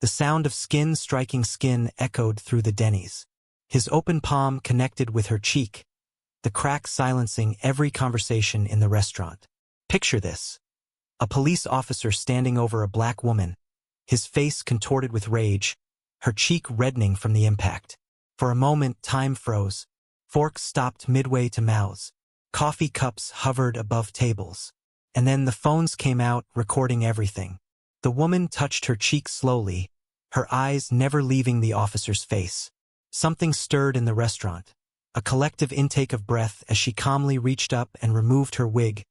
The sound of skin striking skin echoed through the Denny's. His open palm connected with her cheek, the crack silencing every conversation in the restaurant. Picture this. A police officer standing over a black woman, his face contorted with rage, her cheek reddening from the impact. For a moment, time froze. Forks stopped midway to mouths. Coffee cups hovered above tables. And then the phones came out, recording everything. The woman touched her cheek slowly, her eyes never leaving the officer's face. Something stirred in the restaurant. A collective intake of breath as she calmly reached up and removed her wig,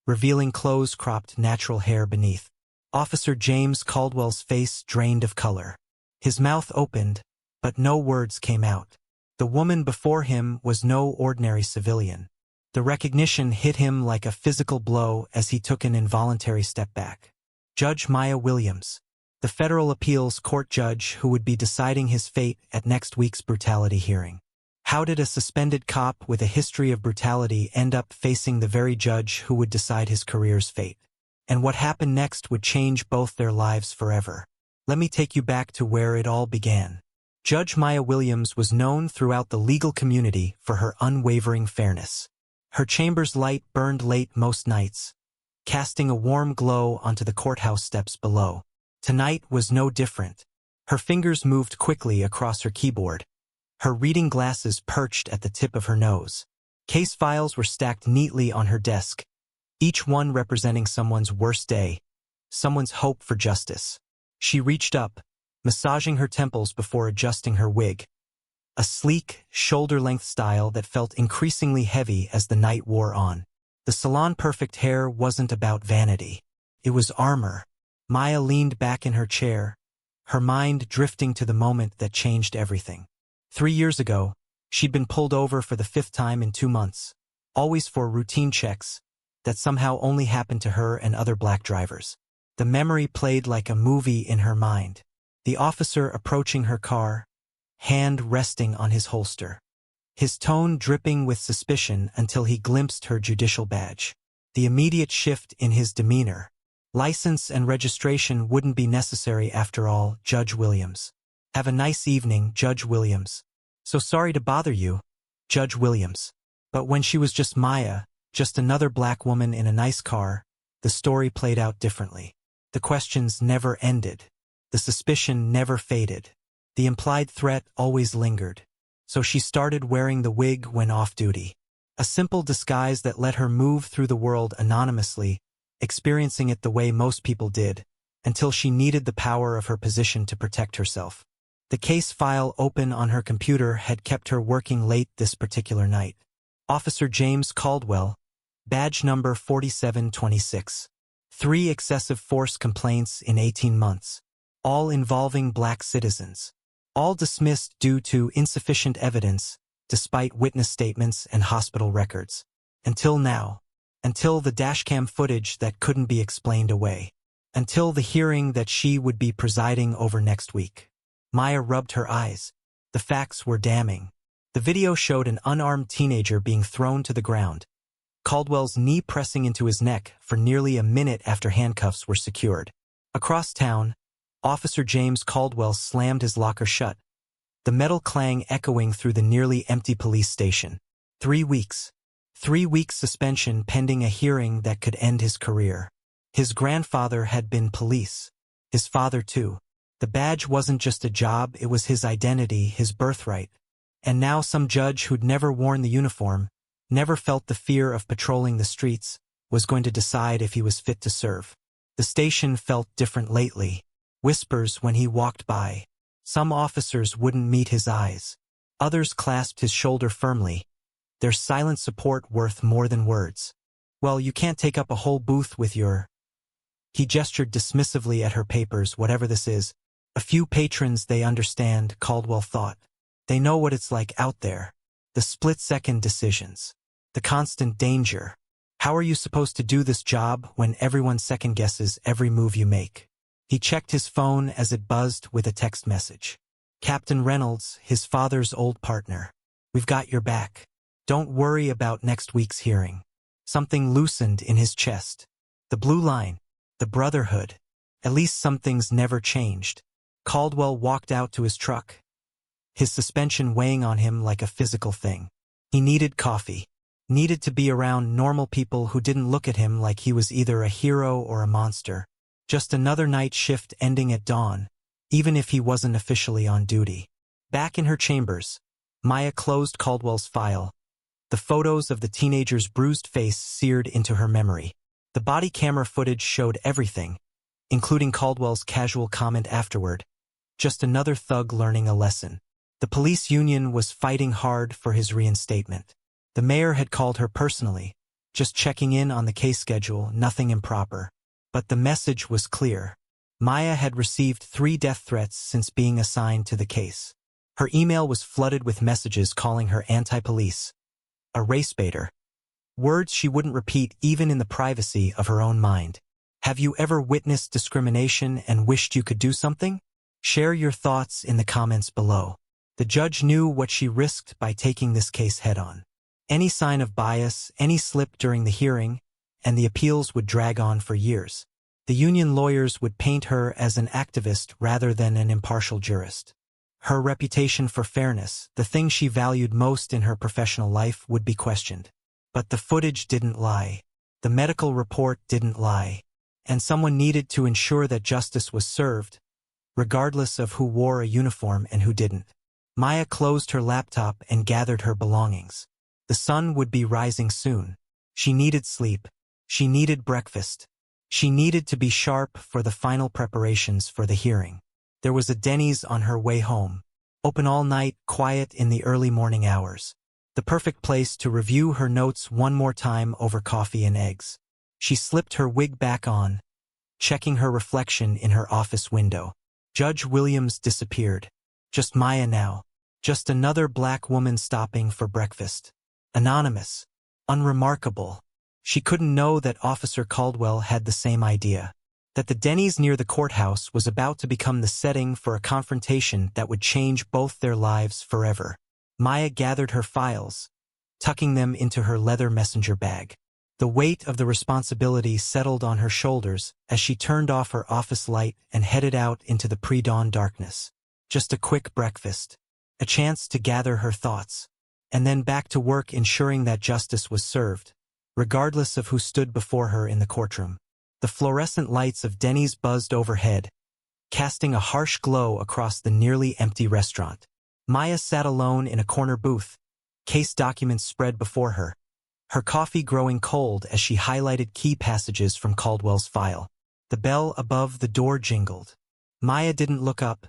revealing close-cropped natural hair beneath. Officer James Caldwell's face drained of color. His mouth opened, but no words came out. The woman before him was no ordinary civilian. The recognition hit him like a physical blow as he took an involuntary step back. Judge Maya Williams, the federal appeals court judge who would be deciding his fate at next week's brutality hearing. How did a suspended cop with a history of brutality end up facing the very judge who would decide his career's fate? And what happened next would change both their lives forever. Let me take you back to where it all began. Judge Maya Williams was known throughout the legal community for her unwavering fairness. Her chamber's light burned late most nights, casting a warm glow onto the courthouse steps below. Tonight was no different. Her fingers moved quickly across her keyboard, her reading glasses perched at the tip of her nose. Case files were stacked neatly on her desk, each one representing someone's worst day, someone's hope for justice. She reached up, massaging her temples before adjusting her wig, a sleek, shoulder-length style that felt increasingly heavy as the night wore on. The salon-perfect hair wasn't about vanity. It was armor. Maya leaned back in her chair, her mind drifting to the moment that changed everything. 3 years ago, she'd been pulled over for the 5th time in 2 months, always for routine checks that somehow only happened to her and other black drivers. The memory played like a movie in her mind. The officer approaching her car, hand resting on his holster, his tone dripping with suspicion until he glimpsed her judicial badge. The immediate shift in his demeanor. License and registration wouldn't be necessary after all, Judge Williams. Have a nice evening, Judge Williams. So sorry to bother you, Judge Williams. But when she was just Maya, just another black woman in a nice car, the story played out differently. The questions never ended. The suspicion never faded. The implied threat always lingered. So she started wearing the wig when off-duty. A simple disguise that let her move through the world anonymously, experiencing it the way most people did, until she needed the power of her position to protect herself. The case file open on her computer had kept her working late this particular night. Officer James Caldwell, badge number 4726. 3 excessive force complaints in 18 months, all involving black citizens. All dismissed due to insufficient evidence, despite witness statements and hospital records. Until now. Until the dashcam footage that couldn't be explained away. Until the hearing that she would be presiding over next week. Maya rubbed her eyes. The facts were damning. The video showed an unarmed teenager being thrown to the ground, Caldwell's knee pressing into his neck for nearly a minute after handcuffs were secured. Across town, Officer James Caldwell slammed his locker shut, the metal clang echoing through the nearly empty police station. 3 weeks. 3 weeks suspension pending a hearing that could end his career. His grandfather had been police. His father too. The badge wasn't just a job, it was his identity, his birthright. And now some judge who'd never worn the uniform, never felt the fear of patrolling the streets, was going to decide if he was fit to serve. The station felt different lately. Whispers when he walked by. Some officers wouldn't meet his eyes. Others clasped his shoulder firmly, their silent support worth more than words. Well, you can't take up a whole booth with your... He gestured dismissively at her papers, whatever this is. A few patrons they understand, Caldwell thought. They know what it's like out there. The split-second decisions. The constant danger. How are you supposed to do this job when everyone second-guesses every move you make? He checked his phone as it buzzed with a text message. Captain Reynolds, his father's old partner. We've got your back. Don't worry about next week's hearing. Something loosened in his chest. The blue line. The brotherhood. At least some things never changed. Caldwell walked out to his truck, his suspension weighing on him like a physical thing. He needed coffee, needed to be around normal people who didn't look at him like he was either a hero or a monster. Just another night shift ending at dawn, even if he wasn't officially on duty. Back in her chambers, Maya closed Caldwell's file. The photos of the teenager's bruised face seared into her memory. The body camera footage showed everything, including Caldwell's casual comment afterward. Just another thug learning a lesson. The police union was fighting hard for his reinstatement. The mayor had called her personally, just checking in on the case schedule, nothing improper. But the message was clear. Maya had received 3 death threats since being assigned to the case. Her email was flooded with messages calling her anti-police, a race baiter. Words she wouldn't repeat even in the privacy of her own mind. Have you ever witnessed discrimination and wished you could do something? Share your thoughts in the comments below. The judge knew what she risked by taking this case head-on. Any sign of bias, any slip during the hearing, and the appeals would drag on for years. The union lawyers would paint her as an activist rather than an impartial jurist. Her reputation for fairness, the thing she valued most in her professional life, would be questioned. But the footage didn't lie. The medical report didn't lie. And someone needed to ensure that justice was served, regardless of who wore a uniform and who didn't. Maya closed her laptop and gathered her belongings. The sun would be rising soon. She needed sleep. She needed breakfast. She needed to be sharp for the final preparations for the hearing. There was a Denny's on her way home, open all night, quiet in the early morning hours. The perfect place to review her notes one more time over coffee and eggs. She slipped her wig back on, checking her reflection in her office window. Judge Williams disappeared. Just Maya now. Just another black woman stopping for breakfast. Anonymous. Unremarkable. She couldn't know that Officer Caldwell had the same idea. That the Denny's near the courthouse was about to become the setting for a confrontation that would change both their lives forever. Maya gathered her files, tucking them into her leather messenger bag. The weight of the responsibility settled on her shoulders as she turned off her office light and headed out into the pre-dawn darkness. Just a quick breakfast, a chance to gather her thoughts, and then back to work ensuring that justice was served, regardless of who stood before her in the courtroom. The fluorescent lights of Denny's buzzed overhead, casting a harsh glow across the nearly empty restaurant. Maya sat alone in a corner booth, case documents spread before her, her coffee growing cold as she highlighted key passages from Caldwell's file. The bell above the door jingled. Maya didn't look up,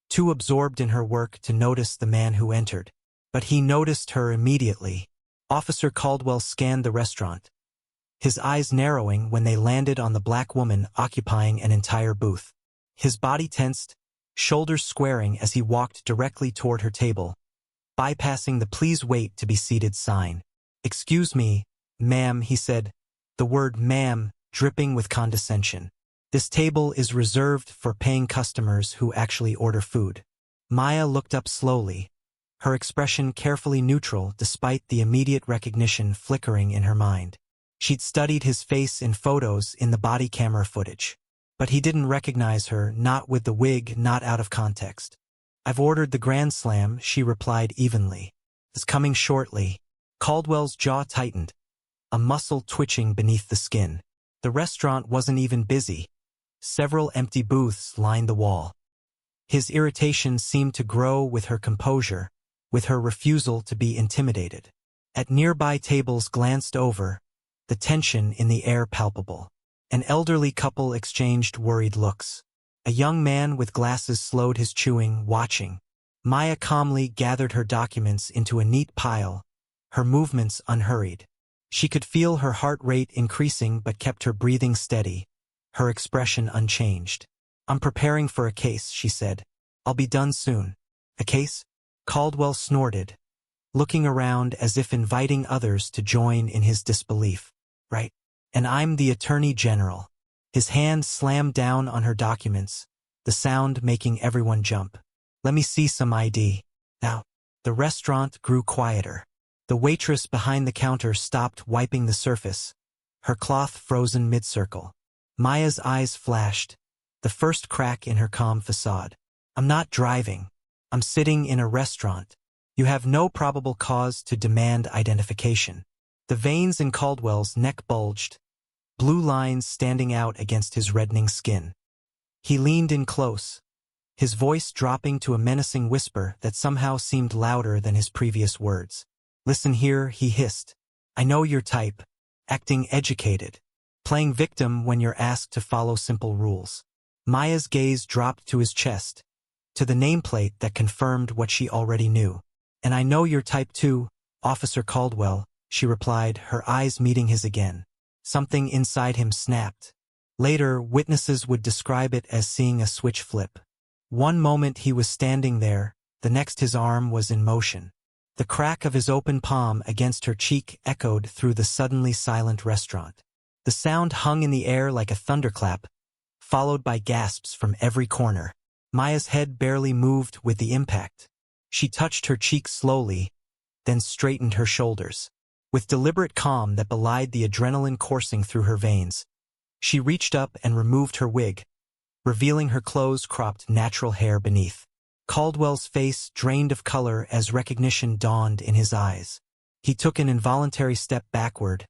too absorbed in her work to notice the man who entered. But he noticed her immediately. Officer Caldwell scanned the restaurant, his eyes narrowing when they landed on the black woman occupying an entire booth. His body tensed, shoulders squaring as he walked directly toward her table, bypassing the "please wait to be seated" sign. "Excuse me, ma'am," he said, the word "ma'am" dripping with condescension. "This table is reserved for paying customers who actually order food." Maya looked up slowly, her expression carefully neutral despite the immediate recognition flickering in her mind. She'd studied his face in photos in the body camera footage. But he didn't recognize her, not with the wig, not out of context. "I've ordered the Grand Slam," she replied evenly. "It's coming shortly." Caldwell's jaw tightened, a muscle twitching beneath the skin. The restaurant wasn't even busy. Several empty booths lined the wall. His irritation seemed to grow with her composure, with her refusal to be intimidated. At nearby tables glanced over, the tension in the air palpable. An elderly couple exchanged worried looks. A young man with glasses slowed his chewing, watching. Maya calmly gathered her documents into a neat pile, her movements unhurried. She could feel her heart rate increasing but kept her breathing steady, her expression unchanged. "I'm preparing for a case," she said. "I'll be done soon." "A case?" Caldwell snorted, looking around as if inviting others to join in his disbelief. "Right. And I'm the Attorney General." His hand slammed down on her documents, the sound making everyone jump. "Let me see some ID." Now, the restaurant grew quieter. The waitress behind the counter stopped wiping the surface, her cloth frozen mid-circle. Maya's eyes flashed, the first crack in her calm facade. I'm not driving. I'm sitting in a restaurant. You have no probable cause to demand identification. The veins in Caldwell's neck bulged, blue lines standing out against his reddening skin. He leaned in close, his voice dropping to a menacing whisper that somehow seemed louder than his previous words. Listen here, he hissed. I know your type, acting educated, playing victim when you're asked to follow simple rules. Maya's gaze dropped to his chest, to the nameplate that confirmed what she already knew. And I know your type too, Officer Caldwell, she replied, her eyes meeting his again. Something inside him snapped. Later, witnesses would describe it as seeing a switch flip. One moment he was standing there, the next his arm was in motion. The crack of his open palm against her cheek echoed through the suddenly silent restaurant. The sound hung in the air like a thunderclap, followed by gasps from every corner. Maya's head barely moved with the impact. She touched her cheek slowly, then straightened her shoulders. With deliberate calm that belied the adrenaline coursing through her veins, she reached up and removed her wig, revealing her close-cropped natural hair beneath. Caldwell's face drained of color as recognition dawned in his eyes. He took an involuntary step backward,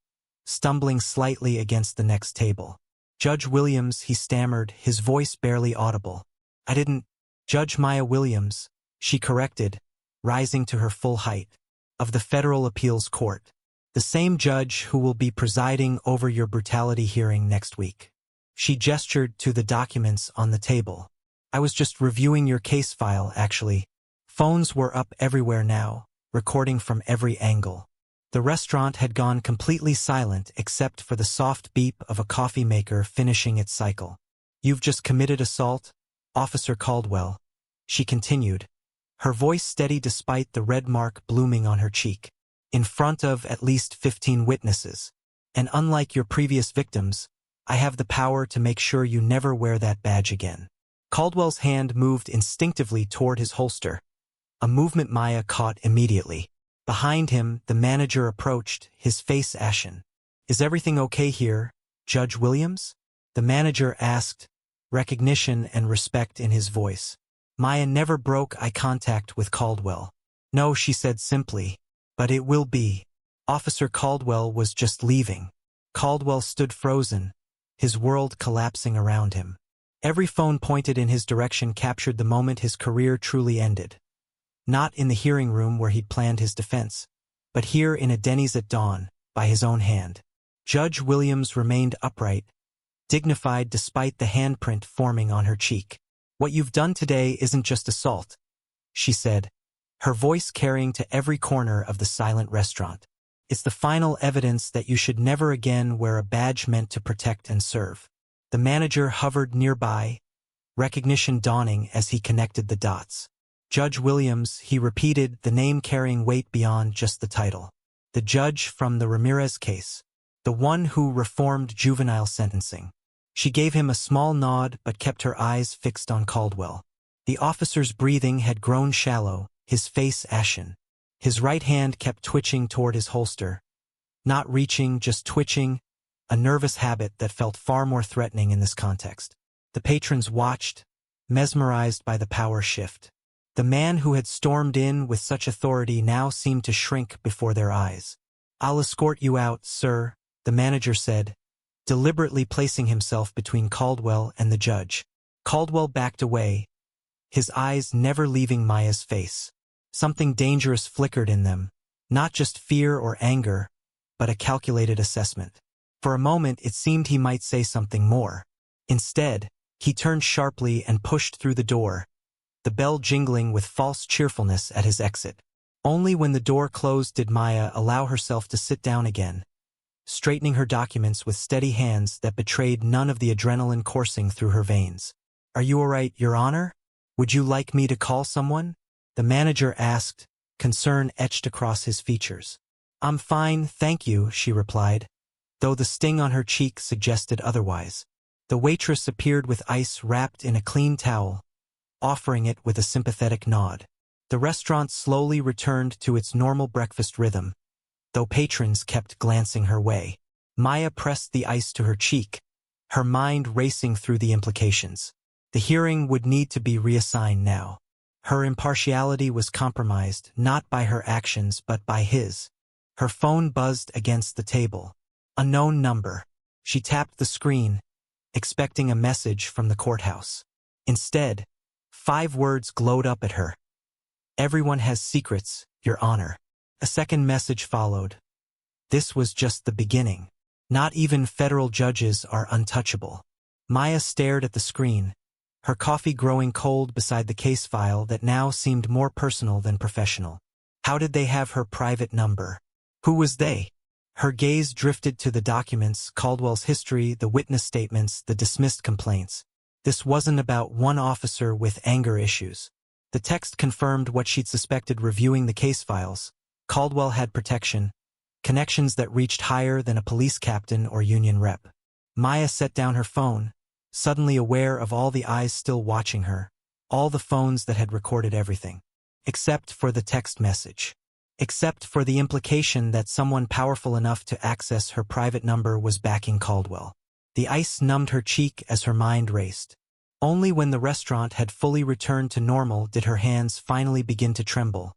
stumbling slightly against the next table. Judge Williams, he stammered, his voice barely audible. I didn't. Judge Maya Williams, she corrected, rising to her full height. Of the Federal Appeals Court. The same judge who will be presiding over your brutality hearing next week. She gestured to the documents on the table. I was just reviewing your case file, actually. Phones were up everywhere now, recording from every angle. The restaurant had gone completely silent except for the soft beep of a coffee maker finishing its cycle. You've just committed assault, Officer Caldwell, she continued, her voice steady despite the red mark blooming on her cheek. In front of at least 15 witnesses. And unlike your previous victims, I have the power to make sure you never wear that badge again. Caldwell's hand moved instinctively toward his holster, a movement Maya caught immediately. Behind him, the manager approached, his face ashen. Is everything okay here, Judge Williams? The manager asked, recognition and respect in his voice. Maya never broke eye contact with Caldwell. No, she said simply. But it will be. Officer Caldwell was just leaving. Caldwell stood frozen, his world collapsing around him. Every phone pointed in his direction captured the moment his career truly ended. Not in the hearing room where he'd planned his defense, but here in a Denny's at dawn, by his own hand. Judge Williams remained upright, dignified despite the handprint forming on her cheek. What you've done today isn't just assault, she said, her voice carrying to every corner of the silent restaurant. It's the final evidence that you should never again wear a badge meant to protect and serve. The manager hovered nearby, recognition dawning as he connected the dots. Judge Williams, he repeated, the name carrying weight beyond just the title. The judge from the Ramirez case. The one who reformed juvenile sentencing. She gave him a small nod but kept her eyes fixed on Caldwell. The officer's breathing had grown shallow, his face ashen. His right hand kept twitching toward his holster. Not reaching, just twitching, a nervous habit that felt far more threatening in this context. The patrons watched, mesmerized by the power shift. The man who had stormed in with such authority now seemed to shrink before their eyes. I'll escort you out, sir, the manager said, deliberately placing himself between Caldwell and the judge. Caldwell backed away, his eyes never leaving Maya's face. Something dangerous flickered in them, not just fear or anger, but a calculated assessment. For a moment it seemed he might say something more. Instead, he turned sharply and pushed through the door, the bell jingling with false cheerfulness at his exit. Only when the door closed did Maya allow herself to sit down again, straightening her documents with steady hands that betrayed none of the adrenaline coursing through her veins. Are you all right, Your Honor? Would you like me to call someone? The manager asked, concern etched across his features. I'm fine, thank you, she replied, though the sting on her cheek suggested otherwise. The waitress appeared with ice wrapped in a clean towel, offering it with a sympathetic nod. The restaurant slowly returned to its normal breakfast rhythm, though patrons kept glancing her way. Maya pressed the ice to her cheek, her mind racing through the implications. The hearing would need to be reassigned now. Her impartiality was compromised not by her actions but by his. Her phone buzzed against the table. A known number. She tapped the screen, expecting a message from the courthouse. Instead, 5 words glowed up at her. "Everyone has secrets, Your Honor." A second message followed. This was just the beginning. Not even federal judges are untouchable. Maya stared at the screen, her coffee growing cold beside the case file that now seemed more personal than professional. How did they have her private number? Who was they? Her gaze drifted to the documents, Caldwell's history, the witness statements, the dismissed complaints. This wasn't about one officer with anger issues. The text confirmed what she'd suspected reviewing the case files. Caldwell had protection, connections that reached higher than a police captain or union rep. Maya set down her phone, suddenly aware of all the eyes still watching her, all the phones that had recorded everything. Except for the text message. Except for the implication that someone powerful enough to access her private number was backing Caldwell. The ice numbed her cheek as her mind raced. Only when the restaurant had fully returned to normal did her hands finally begin to tremble,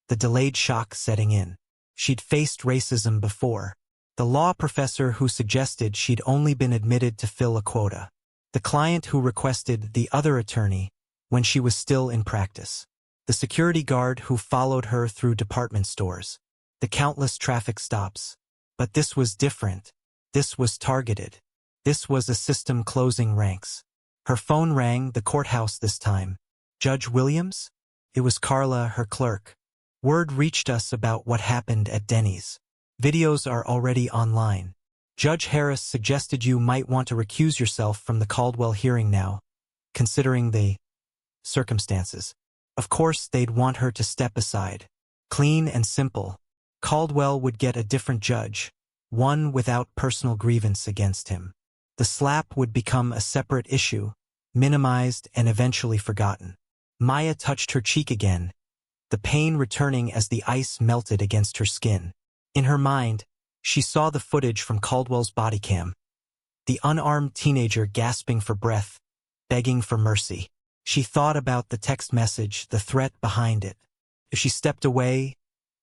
the delayed shock setting in. She'd faced racism before. The law professor who suggested she'd only been admitted to fill a quota. The client who requested the other attorney when she was still in practice. The security guard who followed her through department stores. The countless traffic stops. But this was different. This was targeted. This was a system closing ranks. Her phone rang, the courthouse this time. Judge Williams? It was Carla, her clerk. Word reached us about what happened at Denny's. Videos are already online. Judge Harris suggested you might want to recuse yourself from the Caldwell hearing now, considering the circumstances. Of course, they'd want her to step aside. Clean and simple. Caldwell would get a different judge, one without personal grievance against him. The slap would become a separate issue, minimized and eventually forgotten. Maya touched her cheek again, the pain returning as the ice melted against her skin. In her mind, she saw the footage from Caldwell's body cam. The unarmed teenager gasping for breath, begging for mercy. She thought about the text message, the threat behind it. If she stepped away,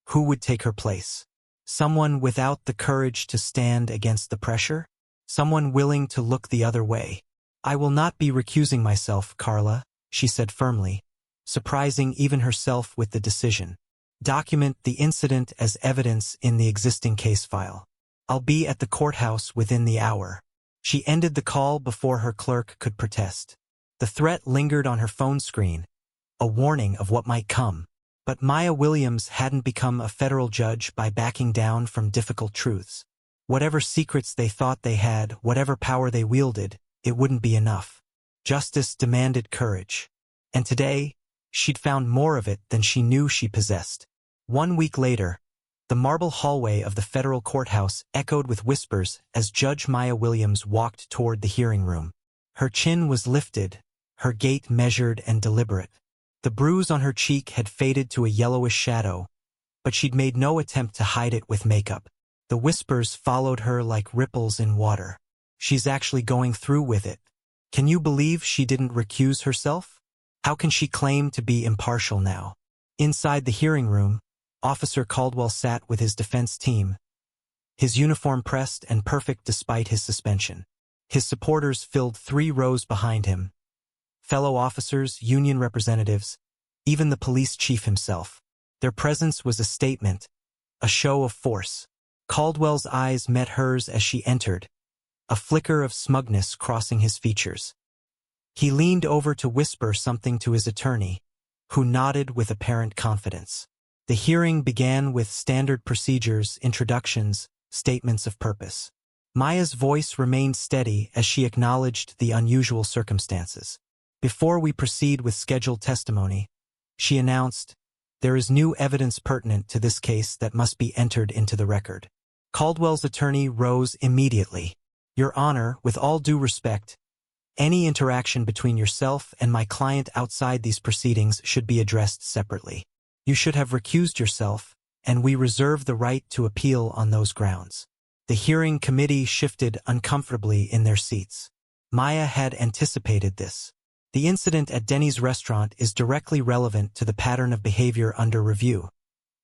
who would take her place? Someone without the courage to stand against the pressure? Someone willing to look the other way? "I will not be recusing myself, Carla," she said firmly, surprising even herself with the decision. "Document the incident as evidence in the existing case file. I'll be at the courthouse within the hour." She ended the call before her clerk could protest. The threat lingered on her phone screen, a warning of what might come. But Maya Williams hadn't become a federal judge by backing down from difficult truths. Whatever secrets they thought they had, whatever power they wielded, it wouldn't be enough. Justice demanded courage. And today, she'd found more of it than she knew she possessed. 1 week later, the marble hallway of the federal courthouse echoed with whispers as Judge Maya Williams walked toward the hearing room. Her chin was lifted, her gait measured and deliberate. The bruise on her cheek had faded to a yellowish shadow, but she'd made no attempt to hide it with makeup. The whispers followed her like ripples in water. "She's actually going through with it. Can you believe she didn't recuse herself? How can she claim to be impartial now?" Inside the hearing room, Officer Caldwell sat with his defense team, his uniform pressed and perfect despite his suspension. His supporters filled 3 rows behind him. Fellow officers, union representatives, even the police chief himself. Their presence was a statement, a show of force. Caldwell's eyes met hers as she entered, a flicker of smugness crossing his features. He leaned over to whisper something to his attorney, who nodded with apparent confidence. The hearing began with standard procedures, introductions, statements of purpose. Maya's voice remained steady as she acknowledged the unusual circumstances. "Before we proceed with scheduled testimony," she announced, "there is new evidence pertinent to this case that must be entered into the record." Caldwell's attorney rose immediately. "Your Honor, with all due respect, any interaction between yourself and my client outside these proceedings should be addressed separately. You should have recused yourself, and we reserve the right to appeal on those grounds." The hearing committee shifted uncomfortably in their seats. Maya had anticipated this. The incident at Denny's restaurant is directly relevant to the pattern of behavior under review,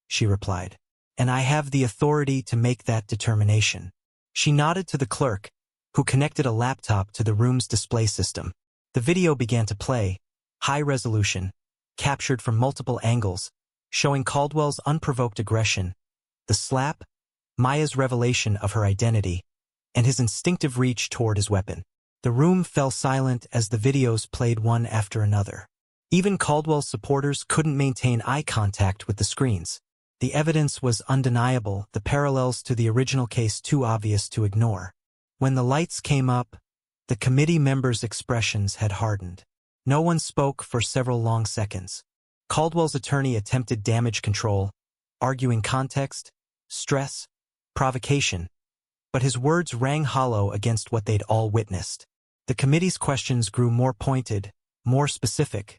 she replied. And I have the authority to make that determination. She nodded to the clerk, who connected a laptop to the room's display system. The video began to play, high resolution, captured from multiple angles, showing Caldwell's unprovoked aggression, the slap, Maya's revelation of her identity, and his instinctive reach toward his weapon. The room fell silent as the videos played one after another. Even Caldwell's supporters couldn't maintain eye contact with the screens. The evidence was undeniable, the parallels to the original case too obvious to ignore. When the lights came up, the committee members' expressions had hardened. No one spoke for several long seconds. Caldwell's attorney attempted damage control, arguing context, stress, provocation, but his words rang hollow against what they'd all witnessed. The committee's questions grew more pointed, more specific,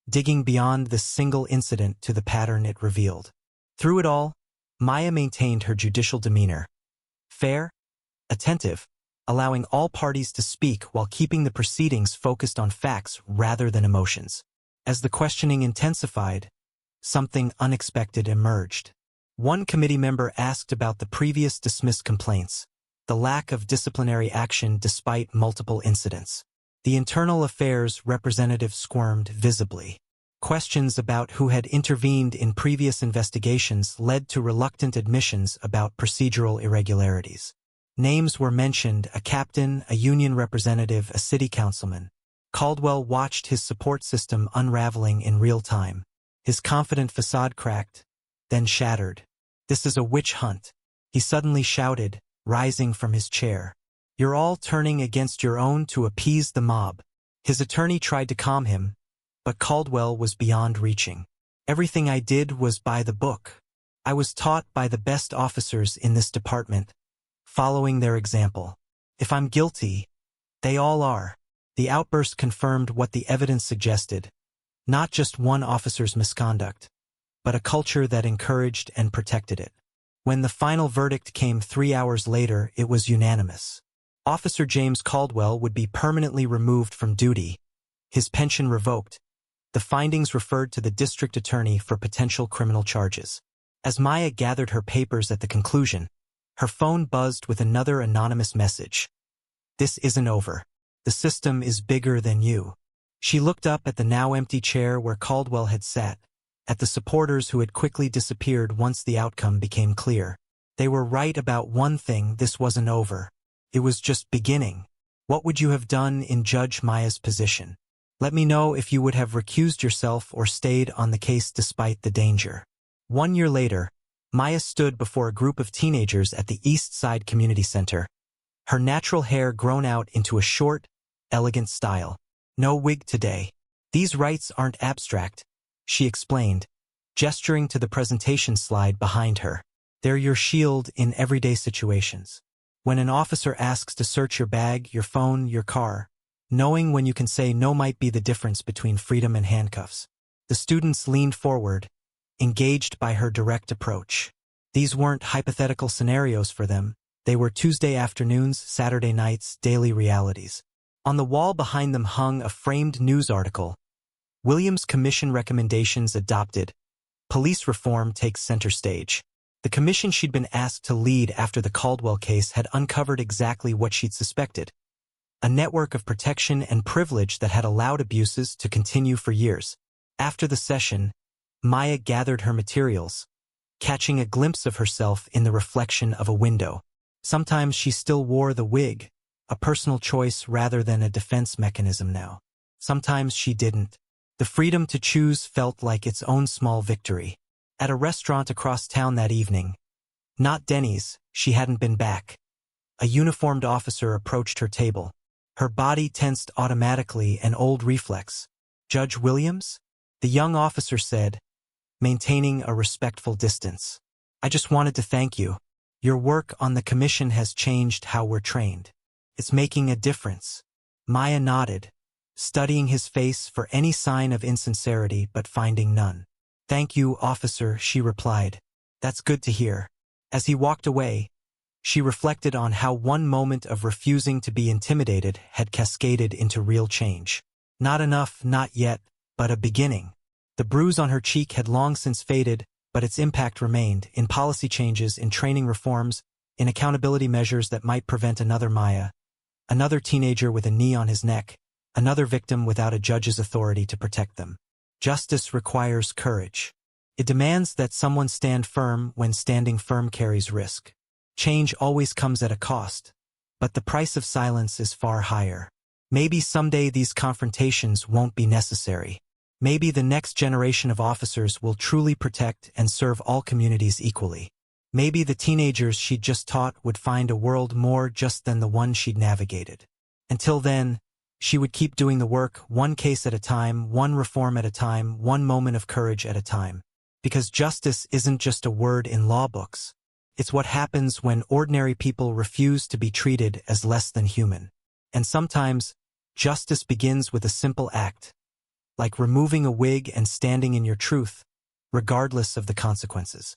digging beyond this single incident to the pattern it revealed. Through it all, Maya maintained her judicial demeanor. Fair, attentive, allowing all parties to speak while keeping the proceedings focused on facts rather than emotions. As the questioning intensified, something unexpected emerged. One committee member asked about the previous dismissed complaints, the lack of disciplinary action despite multiple incidents. The internal affairs representative squirmed visibly. Questions about who had intervened in previous investigations led to reluctant admissions about procedural irregularities. Names were mentioned: a captain, a union representative, a city councilman. Caldwell watched his support system unraveling in real time. His confident facade cracked, then shattered. "This is a witch hunt," he suddenly shouted, rising from his chair. "You're all turning against your own to appease the mob." His attorney tried to calm him, but Caldwell was beyond reaching. "Everything I did was by the book. I was taught by the best officers in this department, following their example. If I'm guilty, they all are." The outburst confirmed what the evidence suggested: not just one officer's misconduct, but a culture that encouraged and protected it. When the final verdict came 3 hours later, it was unanimous. Officer James Caldwell would be permanently removed from duty, his pension revoked. The findings referred to the district attorney for potential criminal charges. As Maya gathered her papers at the conclusion, her phone buzzed with another anonymous message. "This isn't over. The system is bigger than you." She looked up at the now empty chair where Caldwell had sat, at the supporters who had quickly disappeared once the outcome became clear. They were right about one thing: this wasn't over. It was just beginning. What would you have done in Judge Maya's position? Let me know if you would have recused yourself or stayed on the case despite the danger. 1 year later, Maya stood before a group of teenagers at the East Side Community Center, her natural hair grown out into a short, elegant style. "No wig today. These rights aren't abstract," she explained, gesturing to the presentation slide behind her. "They're your shield in everyday situations. When an officer asks to search your bag, your phone, your car, knowing when you can say no might be the difference between freedom and handcuffs." The students leaned forward, engaged by her direct approach. These weren't hypothetical scenarios for them. They were Tuesday afternoons, Saturday nights, daily realities. On the wall behind them hung a framed news article: "Williams Commission Recommendations Adopted. Police Reform Takes Center Stage." The commission she'd been asked to lead after the Caldwell case had uncovered exactly what she'd suspected: a network of protection and privilege that had allowed abuses to continue for years. After the session, Maya gathered her materials, catching a glimpse of herself in the reflection of a window. Sometimes she still wore the wig, a personal choice rather than a defense mechanism now. Sometimes she didn't. The freedom to choose felt like its own small victory. At a restaurant across town that evening, not Denny's, she hadn't been back, a uniformed officer approached her table. Her body tensed automatically, an old reflex. "Judge Williams?" the young officer said, maintaining a respectful distance. "I just wanted to thank you. Your work on the commission has changed how we're trained. It's making a difference." Maya nodded, studying his face for any sign of insincerity but finding none. "Thank you, officer," she replied. "That's good to hear." As he walked away, she reflected on how one moment of refusing to be intimidated had cascaded into real change. Not enough, not yet, but a beginning. The bruise on her cheek had long since faded, but its impact remained, in policy changes, in training reforms, in accountability measures that might prevent another Maya, another teenager with a knee on his neck, another victim without a judge's authority to protect them. Justice requires courage. It demands that someone stand firm when standing firm carries risk. Change always comes at a cost, but the price of silence is far higher. Maybe someday these confrontations won't be necessary. Maybe the next generation of officers will truly protect and serve all communities equally. Maybe the teenagers she'd just taught would find a world more just than the one she'd navigated. Until then, she would keep doing the work, one case at a time, one reform at a time, one moment of courage at a time. Because justice isn't just a word in law books. It's what happens when ordinary people refuse to be treated as less than human. And sometimes, justice begins with a simple act, like removing a wig and standing in your truth, regardless of the consequences.